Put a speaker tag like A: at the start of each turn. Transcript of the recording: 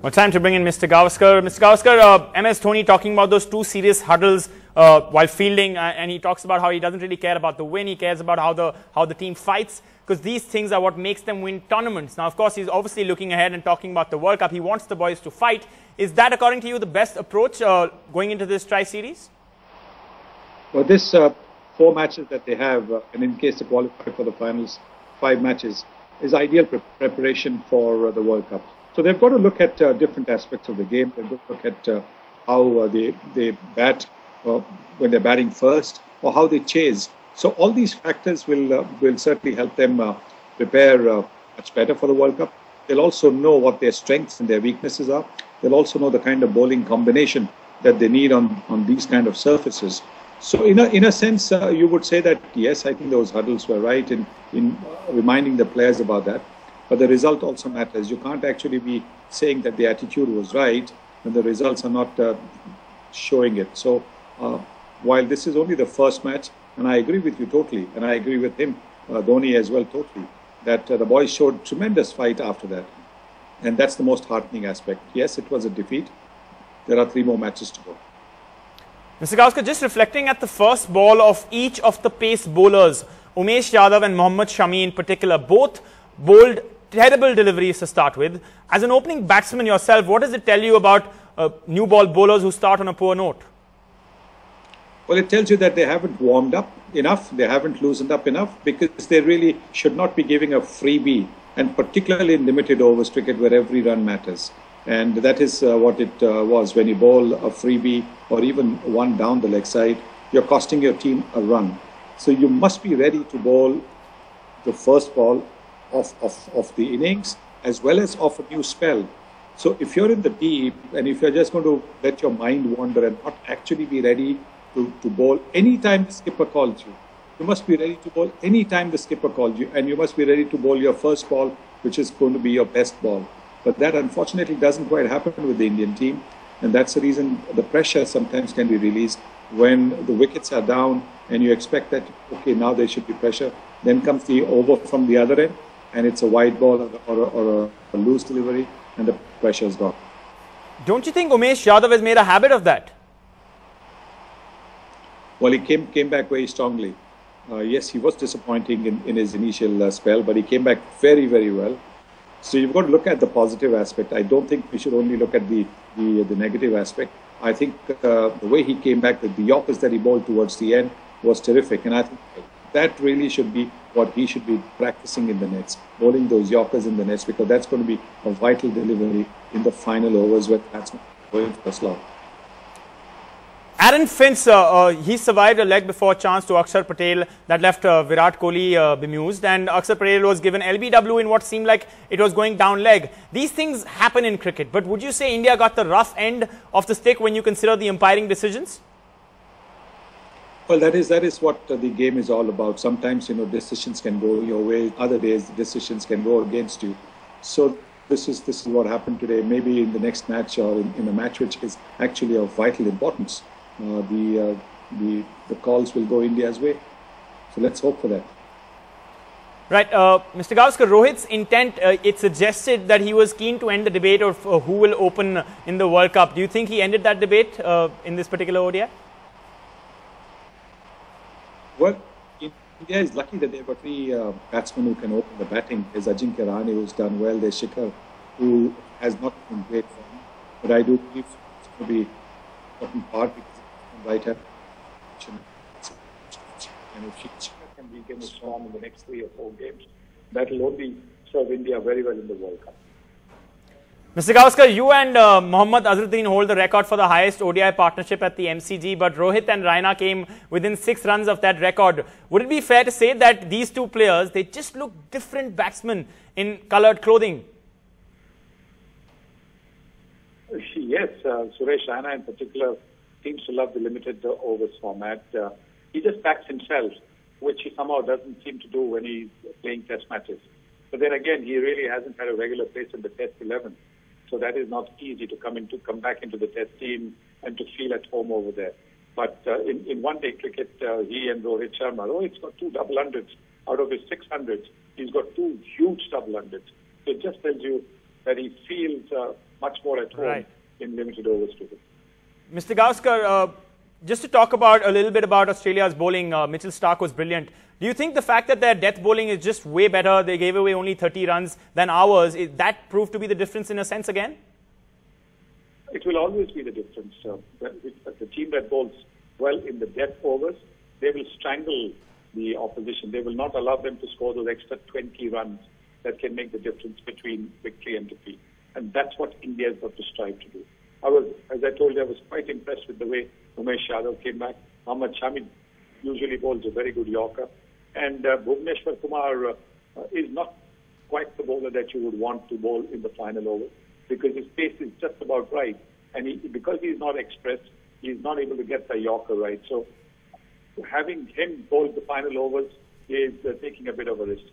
A: Well, time to bring in Mr. Gavaskar. Mr. Gavaskar, MS Dhoni talking about those two serious huddles while fielding, and he talks about how he doesn't really care about the win. He cares about how the team fights, because these things are what makes them win tournaments. Now, of course, he's obviously looking ahead and talking about the World Cup. He wants the boys to fight. Is that, according to you, the best approach going into this tri-series?
B: Well, this 4 matches that they have, and in case they qualify for the finals, 5 matches, is ideal preparation for the World Cup. So they've got to look at different aspects of the game. They've got to look at how they bat when they're batting first, or how they chase. So all these factors will certainly help them prepare much better for the World Cup. They'll also know what their strengths and their weaknesses are. They'll also know the kind of bowling combination that they need on these kind of surfaces. So in a sense, you would say that, yes, I think those huddles were right in reminding the players about that. But the result also matters. You can't actually be saying that the attitude was right when the results are not showing it. So while this is only the first match, and I agree with you totally, and I agree with him, Dhoni as well totally, that the boys showed tremendous fight after that. And that's the most heartening aspect. Yes, it was a defeat. There are 3 more matches to go.
A: Mr. Gavaskar, just reflecting at the first ball of each of the pace bowlers, Umesh Yadav and Mohammad Shami in particular, both bowled terrible deliveries to start with. As an opening batsman yourself, what does it tell you about new ball bowlers who start on a poor note?
B: Well, it tells you that they haven't warmed up enough, they haven't loosened up enough, because they really should not be giving a freebie, and particularly in limited overs cricket where every run matters. And that is what it was. When you bowl a freebie or even one down the leg side, you're costing your team a run. So you must be ready to bowl the first ball of the innings as well as of a new spell. So if you're in the deep, and if you're just going to let your mind wander and not actually be ready to bowl anytime the skipper calls you, you must be ready to bowl anytime the skipper calls you, and you must be ready to bowl your first ball, which is going to be your best ball. But that unfortunately doesn't quite happen with the Indian team, and that's the reason the pressure sometimes can be released when the wickets are down and you expect that, okay, now there should be pressure. Then comes the over from the other end, and it's a wide ball or a loose delivery, and the pressure is gone.
A: Don't you think Umesh Yadav has made a habit of that?
B: Well, he came back very strongly. Yes, he was disappointing in his initial spell, but he came back very, very well. So you've got to look at the positive aspect. I don't think we should only look at the negative aspect. I think the way he came back, the Yorkers that he bowled towards the end was terrific, and I think that really should be what he should be practicing in the nets, bowling those Yorkers in the nets, because that's going to be a vital delivery in the final overs where batsmen are going for a slot.
A: Aaron Finch, he survived a leg before chance to Akshar Patel that left Virat Kohli bemused, and Akshar Patel was given LBW in what seemed like it was going down leg. These things happen in cricket, but would you say India got the rough end of the stick when you consider the umpiring decisions?
B: Well, that is what the game is all about. Sometimes, decisions can go your way. Other days, decisions can go against you. So this is what happened today. Maybe in the next match, or in a match which is actually of vital importance, the calls will go India's way. So let's hope for that.
A: Right, Mr. Gavaskar, Rohit's intent, it suggested that he was keen to end the debate of who will open in the World Cup. Do you think he ended that debate in this particular ODI?
B: Well, India is lucky that they've got 3 batsmen who can open the batting. There's Ajinkya Rahane, who's done well. There's Shikhar, who has not been great form. But I do believe it's going to be an important part, because it's right hand. And if Shikhar can regain his form in the next 3 or 4 games, that will only serve India very well in the World Cup.
A: Mr. Gavaskar, you and Mohammad Azharuddin hold the record for the highest ODI partnership at the MCG, but Rohit and Raina came within 6 runs of that record. Would it be fair to say that these 2 players, they just look different batsmen in coloured clothing?
C: Yes, Suresh Raina in particular seems to love the limited overs format. He just backs himself, which he somehow doesn't seem to do when he's playing test matches. But then again, he really hasn't had a regular place in the test 11. So that is not easy to come back into the test team and to feel at home over there. But in one-day cricket, he and Rohit Sharma, Rohit's got 2 double hundreds out of his 600s. He's got 2 huge double hundreds. So it just tells you that he feels much more at home in limited overs cricket.
A: Mr. Gavaskar, just to talk about a little bit about Australia's bowling, Mitchell Starc was brilliant. Do you think the fact that their death bowling is just way better, they gave away only 30 runs than ours, that proved to be the difference in a sense again?
C: It will always be the difference. The team that bowls well in the death overs, they will strangle the opposition. They will not allow them to score those extra 20 runs that can make the difference between victory and defeat. And that's what India has got to strive to do. As I told you, I was quite impressed with the way Umesh Yadav came back. Mohammad Shami usually bowls a very good Yorker. And Bhuvneshwar Kumar is not quite the bowler that you would want to bowl in the final over, because his pace is just about right. And because he's not expressed, he's not able to get the Yorker right. So having him bowl the final overs is taking a bit of a risk.